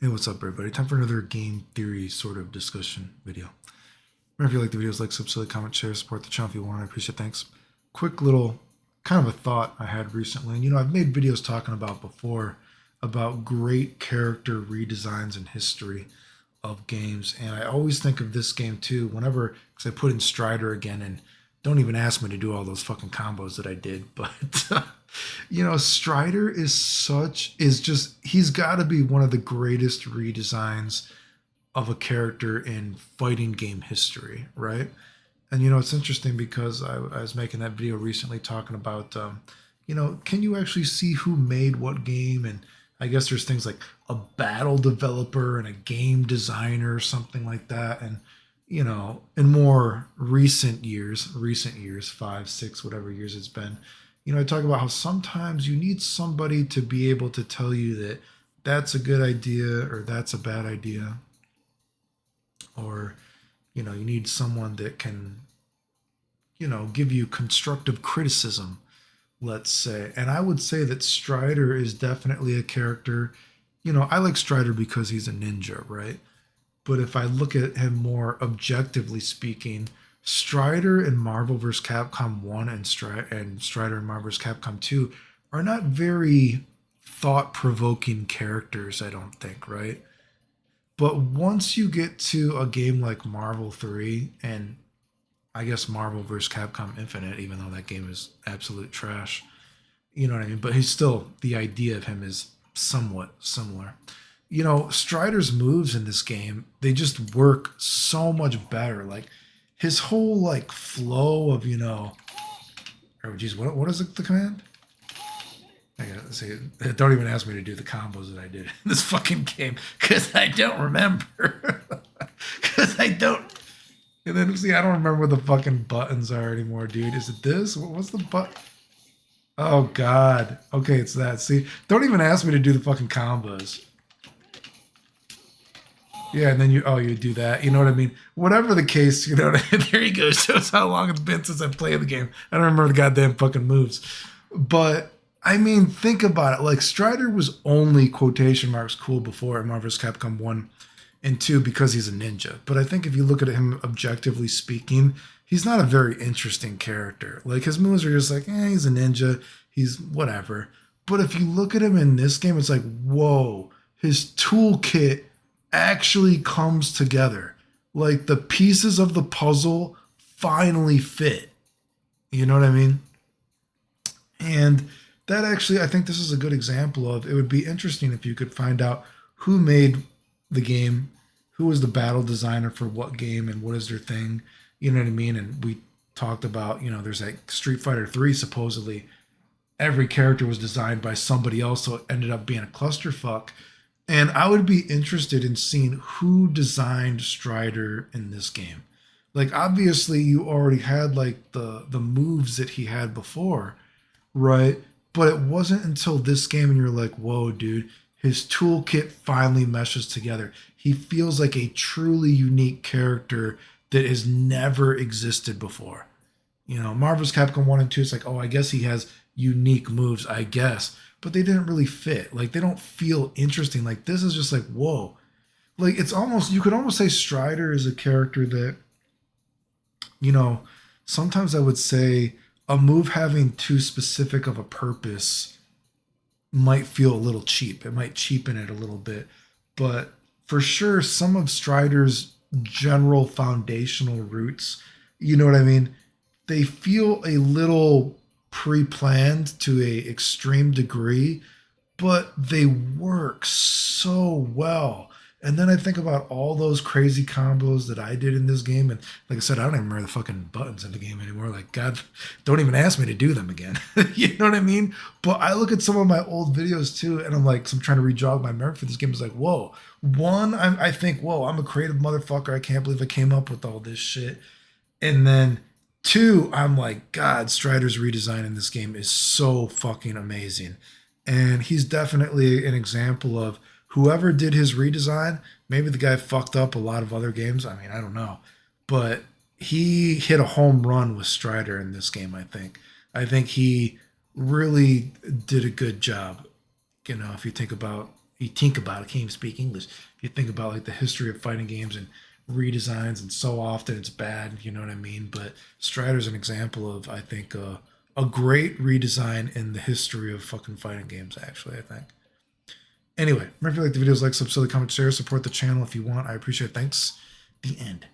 Hey, what's up, everybody? Time for another game theory sort of discussion video. Remember, if you like the videos, like, subscribe, comment, share, support the channel if you want. I appreciate it. Thanks. Quick little kind of a thought I had recently. And, I've made videos talking about before about great character redesigns in history of games. And I always think of this game too, whenever, because I put in Strider again, and don't even ask me to do all those fucking combos that I did. But, Strider he's got to be one of the greatest redesigns of a character in fighting game history, right? And, it's interesting because I was making that video recently talking about, can you actually see who made what game? And I guess there's things like a battle developer and a game designer or something like that. And, in more recent years, 5, 6, whatever years it's been, I talk about how sometimes you need somebody to be able to tell you that that's a good idea or that's a bad idea. Or, you need someone that can, give you constructive criticism, let's say. And I would say that Strider is definitely a character. I like Strider because he's a ninja, right? But if I look at him more objectively speaking, Strider in Marvel vs. Capcom 1 and Strider in Marvel vs. Capcom 2 are not very thought provoking characters, I don't think, right? But once you get to a game like Marvel 3 and I guess Marvel vs. Capcom Infinite, even though that game is absolute trash, you know what I mean? But the idea of him is somewhat similar. Strider's moves in this game, they just work so much better. Like his whole like flow of, oh geez, what is the command? I gotta say, don't even ask me to do the combos that I did in this fucking game because I don't remember. Because I don't. And then see, I don't remember what the fucking buttons are anymore, dude. Is it this? What's the button? Oh God. Okay, it's that. See, don't even ask me to do the fucking combos. Yeah, and then you do that. You know what I mean? Whatever the case, there you go. Shows how long it's been since I played the game. I don't remember the goddamn fucking moves. But I mean, think about it. Like Strider was only quotation marks cool before in Marvel vs. Capcom 1 and 2 because he's a ninja. But I think if you look at him objectively speaking, he's not a very interesting character. Like his moves are just like, he's a ninja. He's whatever. But if you look at him in this game, it's like, whoa, his toolkit actually comes together. Like the pieces of the puzzle finally fit. You know what I mean? And that actually, I think this is a good example of it would be interesting if you could find out who made the game, who was the battle designer for what game and what is their thing. You know what I mean? And we talked about, there's like Street Fighter 3, supposedly every character was designed by somebody else, so it ended up being a clusterfuck. And I would be interested in seeing who designed Strider in this game. Like obviously you already had like the moves that he had before, right? But it wasn't until this game and you're like, whoa, dude, his toolkit finally meshes together. He feels like a truly unique character that has never existed before. Marvel's Capcom 1 and 2, it's like, oh, I guess he has unique moves, I guess. But they didn't really fit. Like, they don't feel interesting. Like, this is just like, whoa. Like, it's almost, you could almost say Strider is a character that, sometimes I would say a move having too specific of a purpose might feel a little cheap. It might cheapen it a little bit. But for sure, some of Strider's general foundational roots, you know what I mean? They feel a little pre-planned to a extreme degree, but they work so well. And then I think about all those crazy combos that I did in this game. And like I said, I don't even remember the fucking buttons in the game anymore. Like, God, don't even ask me to do them again. You know what I mean? But I look at some of my old videos too, and I'm like, so I'm trying to re-jog my memory for this game. It's like, whoa. One, I think, whoa, I'm a creative motherfucker. I can't believe I came up with all this shit. And then two, I'm like, God, Strider's redesign in this game is so fucking amazing. And he's definitely an example of whoever did his redesign. Maybe the guy fucked up a lot of other games. I mean, I don't know. But he hit a home run with Strider in this game, I think. I think he really did a good job. If you think about, you think about it, can't even speak English. If you think about like the history of fighting games and redesigns, and so often it's bad, you know what I mean? But Strider's an example of, I think, a great redesign in the history of fucking fighting games, actually, I think. Anyway, remember if you like the videos, like, sub, silly, comment, share, support the channel if you want. I appreciate it. Thanks. The end.